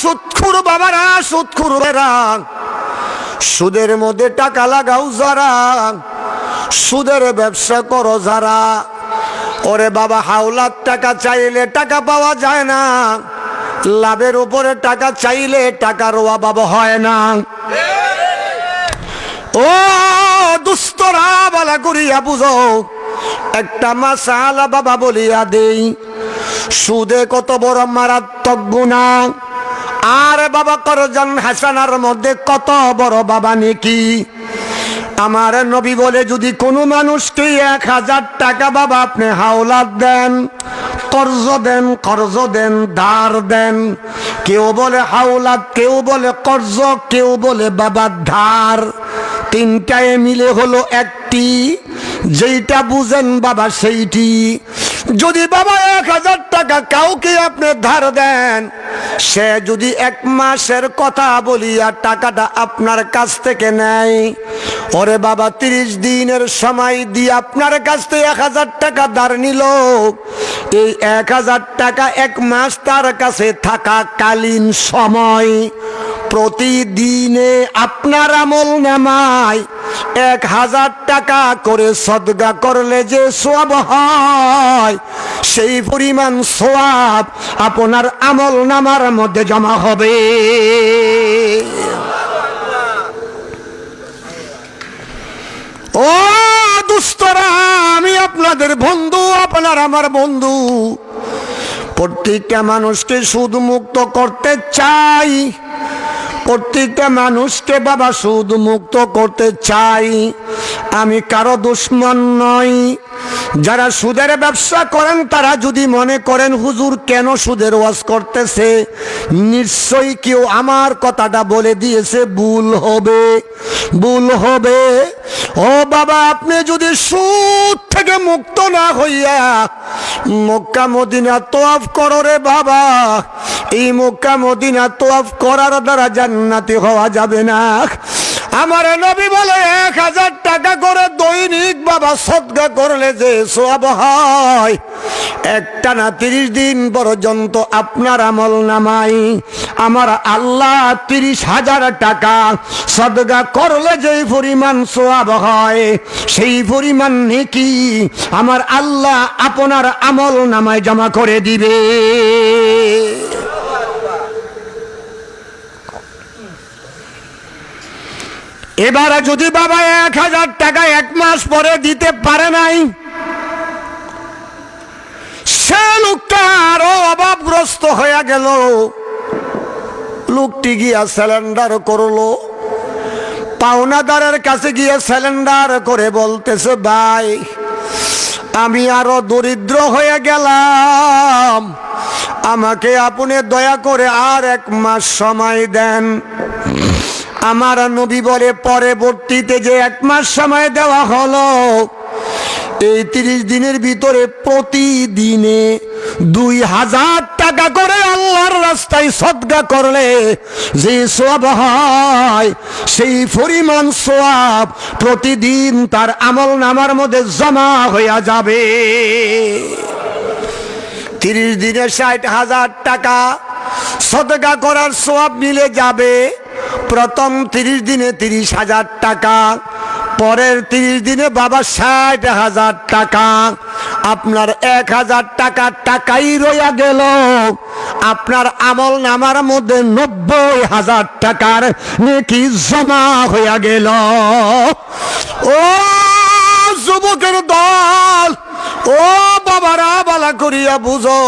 সুদখোর বাবারা, সুদখোর বেরা, সুদের মধ্যে টাকা লাগাও যারা, সুদের ব্যবসা করো যারা, ওরে বাবা হাওলাত টাকা চাইলে টাকা পাওয়া যায় না, লাভের উপরে টাকা চাইলে টাকার অভাব হয় না। ও দুস্তরা বালা করিয়া বুঝো, একটা মাসালা বাবা বলিয়া দেই, সুদে কত বড় মারাত্মক গুনাহ, আর বাবা করজান হাসানার মধ্যে কত বড় বাবা নেকি। আমার নবী বলে, যদি কোনো মানুষকে 1000 টাকা বাবা আপনি হাওলাত দেন, কর্জ দেন, কর্জ দেন, ধার দেন, কেউ বলে হাওলাত, কেউ বলে কর্জ, কেউ বলে বাবা ধার, তিনটায় মিলে হলো একটি, যেইটা বুঝেন বাবা সেইটি। যদি বাবা 1000 টাকা কাউকে আপনি ধার দেন, সে যদি 1 মাসের কথা বলিয়া টাকাটা আপনার কাছ থেকে নেয়, ওরে বাবা 30 দিনের সময় দিয়ে আপনার কাছ থেকে 1000 টাকা ধার নিল, এই 1000 টাকা 1 মাস তার কাছে থাকাকালীন সময় প্রতিদিনে আপনার আমল নামায় 1000 টাকা করে সদকা করলে যে সওয়াব হয়, সেই পরিমাণ সওয়াব আপনার আমল নামার মধ্যে জমা হবে। ও দুস্তরা, আমি আপনাদের বন্ধু, আপনার আমার বন্ধু, প্রত্যেকটা মানুষকে সুদ মুক্ত করতে চাই, প্রত্যেকটা মানুষকে বাবা সুদ মুক্ত করতে চাই। আমি কারো দুশমন নই। যারা সুদের ব্যবসা করেন তারা যদি মনে করেন হুজুর কেন সুদের ওয়াজ করতেছে, নিশ্চয়ই কেউ আমার কথাটা বলে দিয়েছে, ভুল হবে, ভুল হবে। ও বাবা, আপনি যদি সুদ থেকে মুক্ত না হইয়া মক্কা মদিনা তওয়াফ করো রে বাবা, এই মক্কা মদিনা তওয়াফ করার দ্বারা জান্নাতি হওয়া যাবে না। আমার নবী বলে 1000 টাকা করে দৈনিক বাবা সদকা করলে যে সওয়াব হয়, একটানা 30 দিন পর্যন্ত আপনার আমল নামাই আমার আল্লাহ 30,000 টাকা সদকা করলে যেই পরিমাণ সওয়াব হয়, সেই পরিমাণ নেকি আমার আল্লাহ আপনার আমল নামায় জমা করে দিবে। এবারে যদি বাবা 1000 টাকা 1 মাস পরে দিতে পারে নাই, সে লোকটা আরো অভাবগ্রস্ত হয়ে গেল। লোকটি গিয়া সিলিন্ডার করলো, পাওনাদারের কাছে গিয়ে সিলিন্ডার করে বলতেছে, ভাই আমি আরো দরিদ্র হয়ে গেলাম, আমাকে আপনি দয়া করে আর 1 মাস সময় দেন। আমার নবী বলে, পরবর্তীতে যে 1 মাস সময় দেওয়া হলো, এই 30 দিনের ভিতরে প্রতিদিনে 2000 টাকা করে আল্লাহর রাস্তায় সদকা করলে যে সওয়াব হয়, সেই পরিমাণ সওয়াব প্রতিদিন তার আমল নামার মধ্যে জমা হয়ে যাবে। 30 দিনে 60,000 টাকা সদকা করার সওয়াব মিলে যাবে। প্রথম 30 দিনে 30,000 টাকা, পরের 30 দিনে বাবা 60,000 টাকা, আপনার 1000 টাকা টাকাই রইয়া গেল, আপনার আমল নামার মধ্যে 90,000 টাকার নেকি জমা হইয়া গেল। ও যুবকের দল, ও বাবারা বালা করিয়া বুঝো,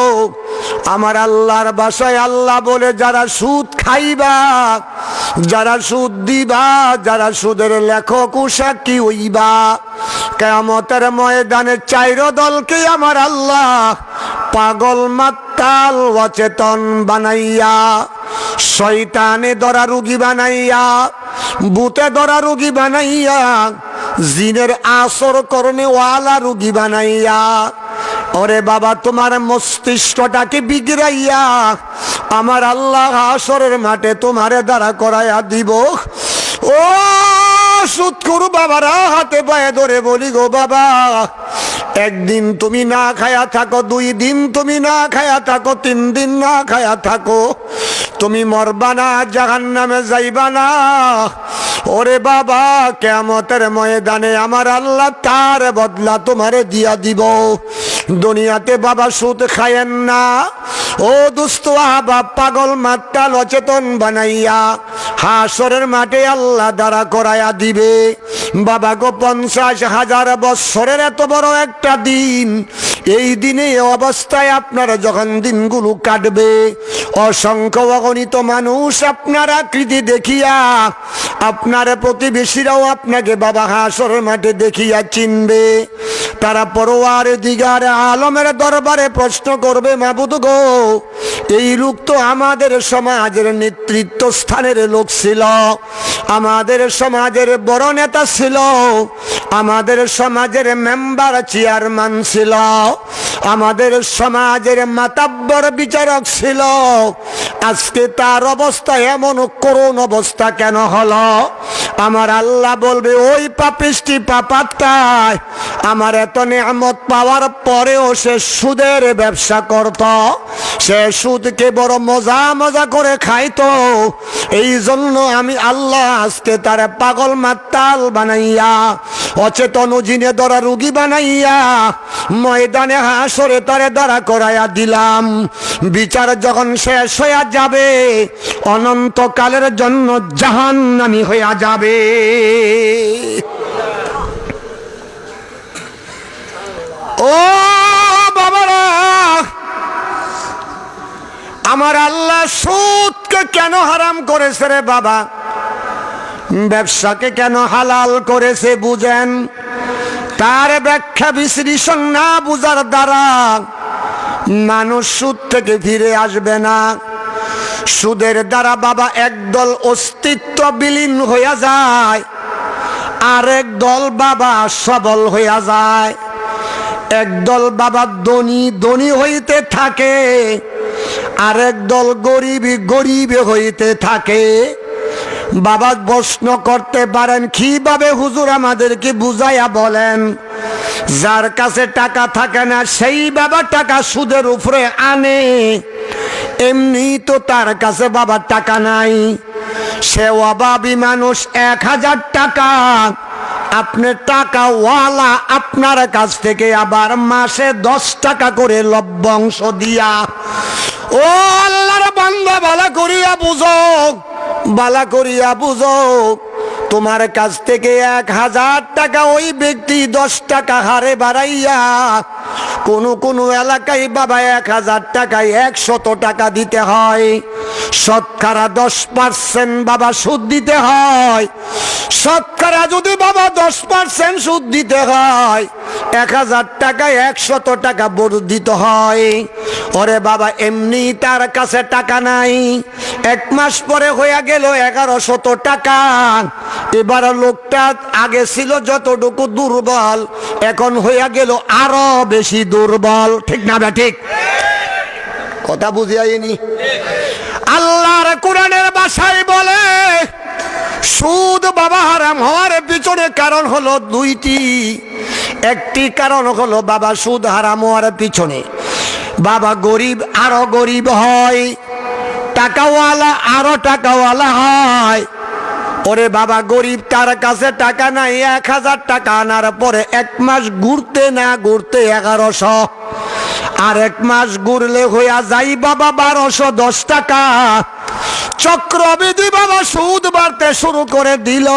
আমার আল্লাহর বাসায় আল্লাহ বলে, যারা সুদ খাইবা, যারা সুদ দিবা, যারা সুদের লেখক সাক্ষী হইবা, কিয়ামতের ময়দানে 4 দলকে আমার আল্লাহ পাগল মাতাল অচেতন বানাইয়া, শয়তানে ধরা রোগী বানাইয়া, ভূতে ধরা রোগী বানাইয়া, জিনের আসর করনে ওয়ালা রোগী বানাইয়া, ওরে বাবা তোমার মস্তিষ্কটাকে বিগড়াইয়া আমার আল্লাহ হাসরের মাঠে তোমারে দাঁড়া করাইয়া দিব। ও সুদখোর বাবারা, হাতে পায়ে ধরে বলি গো বাবা, একদিন তুমি না খায়া থাকো, 2 দিন তুমি না খায়া থাকো, 3 দিন না খায়া থাকো, তুমি মরবা না, জাহান্নামে যাইবা না। ওরে বাবা, কিয়ামতের ময়দানে আমার আল্লাহ তার বদলা তোমারে দিয়া দিব। দুনিয়াতে বাবা সুদ খায়েন না। ও দুস্থ আহবাব, পাগল মাতাল অচেতন বানাইয়া হাসরের মাঠে আল্লাহ দ্বারা করায়া দিবে। বাবা গো, 50,000 বৎসরের এত বড় একটা দিন। এই দিনে অবস্থায় আপনারা যখন দিনগুলো কাটবে, অসংখ্য অগণিত মানুষ আপনার আকৃতি দেখিয়া, আপনার প্রতিবেশীরাও আপনাকে বাবা হাসরের মাঠে দেখিয়া চিনবে। তারা পরওয়ারদিগার আলমের দরবারে প্রশ্ন করবে, মাবুদ গো, এই লোক তো আমাদের সমাজের নেতৃত্ব স্থানের লোক ছিল, আমাদের সমাজের বড় নেতা ছিল, আমাদের সমাজের মেম্বার চেয়ারম্যান ছিল, আমাদের সমাজের মাতাব্বর বিচারক ছিল। আজকে তার অবস্থা এমন করুণ অবস্থা কেন হলো? আমার আল্লাহ বলবে, ওই পাপিষ্টি পাপাত্মায় আমার এত নিয়ামত পাওয়ার পরেও সে সুদের ব্যবসা করত, সে সুদকে বড় মজা মজা করে খাইতো। এই জন্য আমি আল্লাহ আজকে তারে পাগল মাতাল বানাইয়া, অচেতন জিনে ধরা রুগী বানাইয়া ময়দানে হাসরে তারে দাঁড়া করাইয়া দিলাম। বিচার যখন শেষ হইয়া যাবে, অনন্তকালের জন্য জাহান্নামী হইয়া যাবে। ও বাবারা, আমার আল্লাহ সুদকে কেন হারাম করেছে রে বাবা? ব্যবসাকে কেন হালাল করেছে বুঝেন? তার ব্যাখ্যা বিশ্লেষণ না বুঝার দ্বারা মানুষ সুদ থেকে ফিরে আসবে না। সুদের দ্বারা বাবা একদল অস্তিত্ব বিলীন হইয়া যায়, আরেক দল বাবা সবল হইয়া যায়। একদল বাবা ধনী হইতে থাকে, আরেক দল গরিব হইতে থাকে। বাবা প্রশ্ন করতে পারেন, কিভাবে হুজুর আমাদেরকে বুঝাইয়া বলেন? যার কাছে টাকা থাকে না সেই বাবা টাকা সুদের উপরে আনে, এমনি তো তার কাছে বাবা টাকা নাই। সে অভাবী মানুষ, 1000 টাকা আপনি টাকাওয়ালা আপনার কাছ থেকে আবার মাসে 10 টাকা করে লভ্যাংশ দিয়া। ও আল্লাহর বান্দা, বালা করিয়া বুঝো, বালা করিয়া বুঝো, তোমার কাছ থেকে 1000 টাকা ওই ব্যক্তি 10 টাকা হারে বাড়াইয়া কোন এলাকায় বাবা 1000 টাকায় 100 টাকা দিতে হয়। শতকরা 10% বাবা সুদ দিতে হয়। শতকরা যদি বাবা 10% সুদ দিতে হয়, 1000 টাকায় 100 টাকা বর্ধিত হয়। ওরে বাবা, এমনি তার কাছে টাকা নাই, 1 মাস পরে হইয়া গেল 1100 টাকা। এবার লোকটা আগে ছিল যতটুকু দুর্বল, এখন হইয়া গেল আরো বেশি দুর্বল। ঠিক না বে ঠিক? কথা বুঝিয়াইনি? আল্লাহর কোরআনের ভাষায় বলে, সুদ বাবা হারাম হওয়ার পিছনে কারণ হলো 2টি। একটি কারণ হলো বাবা সুদ হারাম হওয়ার পিছনে বাবা গরিব আরো গরিব হয়, টাকাওয়ালা আরো টাকাওয়ালা হয়। ওরে বাবা, গরিব তার কাছে টাকা নাই, 1000 টাকা আনার পরে 1 মাস ঘুরতে না ঘুরতে 1100, আর 1 মাস ঘুরলে হইয়া যাই বাবা 1210 টাকা। চক্রবৃদ্ধি বাবা সুদ বাড়তে শুরু করে দিল।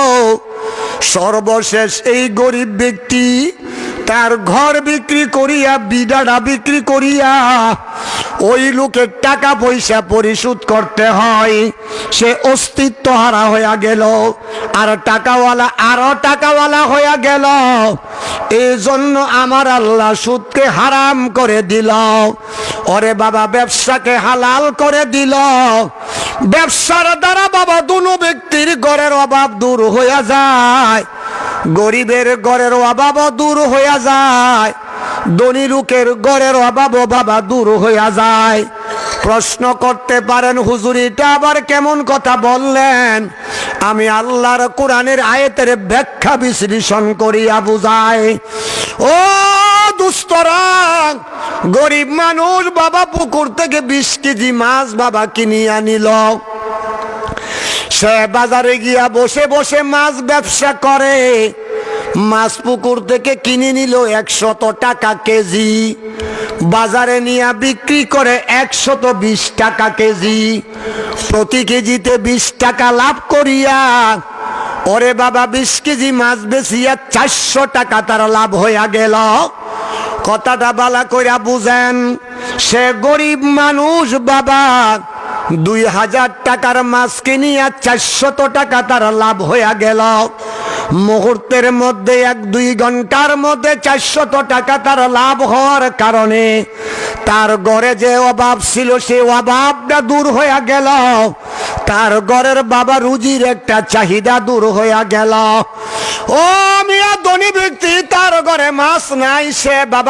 সর্বশেষ এই গরিব ব্যক্তি তার ঘর বিক্রি করিয়া, বিডাটা বিক্রি করিয়া ওই লোকের টাকা পয়সা পরিশোধ করতে হয়। সে অস্তিত্ব হারা হইয়া গেল, আর টাকাওয়ালা আরো টাকাওয়ালা হইয়া গেল। এই জন্য আমার আল্লাহ সুদকে হারাম করে দিল। ওরে বাবা, ব্যবসাকে হালাল করে দিল। ব্যবসার দ্বারা বাবা দুনো ব্যক্তির ঘরের অভাব দূর হইয়া যায়, গরিবের ঘরের অভাবও দূর হইয়া যায়, ধনী লোকের ঘরের অভাবও বাবা দূর হইয়া যায়। প্রশ্ন করতে পারেন, হুজুর এটা আবার কেমন কথা বললেন? আমি আল্লাহর কোরআনের আয়াতের ব্যাখ্যা বিশ্লেষণ করিয়া বুঝাই। ও দুস্তরা, গরিব মানুষ বাবা পুকুর থেকে 20 কেজি মাছ বাবা কিনে আনিল। সে বাজারে গিয়া বসে বসে মাছ ব্যবসা করে। মাছ পুকুর থেকে কিনে নিল 100 টাকা কেজি, বাজারে নিয়ে বিক্রি করে 120 টাকা কেজি। প্রতি কেজিতে 20 টাকা লাভ করিয়া ওরে বাবা 20 কেজি মাছ বেচিয়া 400 টাকা তার লাভ হইয়া গেল। কথাটা বালা কইরা বুঝেন, সে গরিব মানুষ বাবা 2000 টাকার মাছ কিনিয়া 400 টাকা তার লাভ হইয়া গেল। মুহূর্তের মধ্যে 1-2 ঘন্টার মধ্যে 400 টাকা তার লাভ হওয়ার কারণে তার ঘরে যে অভাব ছিল সে অভাবটা দূর হইয়া গেল। তার ঘরের বাবা রুজির একটা চাহিদা দূর হইয়া গেল। ও মিয়া ধনী ব্যক্তি, তার ঘরে মাছ নাই, সে বাবা